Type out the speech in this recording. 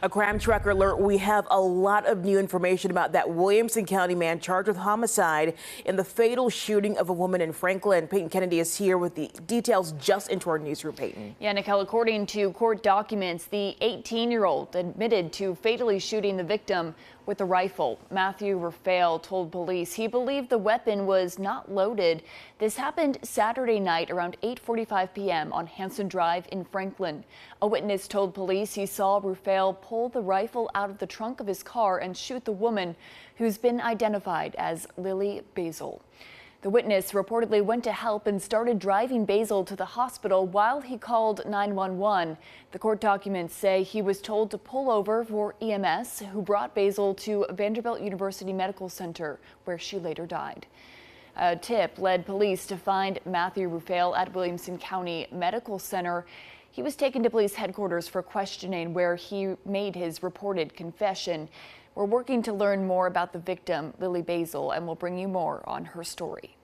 A crime tracker alert. We have a lot of new information about that Williamson County man charged with homicide in the fatal shooting of a woman in Franklin. Peyton Kennedy is here with the details just into our newsroom, Peyton. Yeah, Nicole, according to court documents, the 18-year-old admitted to fatally shooting the victim with a rifle. Matthew Raphael told police he believed the weapon was not loaded. This happened Saturday night around 8:45 p.m. on Hanson Drive in Franklin. A witness told police he saw Raphael pull the rifle out of the trunk of his car and shoot the woman, who's been identified as Lily Basil. The witness reportedly went to help and started driving Basil to the hospital while he called 911. The court documents say he was told to pull over for EMS, who brought Basil to Vanderbilt University Medical Center, where she later died. A tip led police to find Matthew Raphael at Williamson County Medical Center. He was taken to police headquarters for questioning, where he made his reported confession. We're working to learn more about the victim, Lily Basil, and we'll bring you more on her story.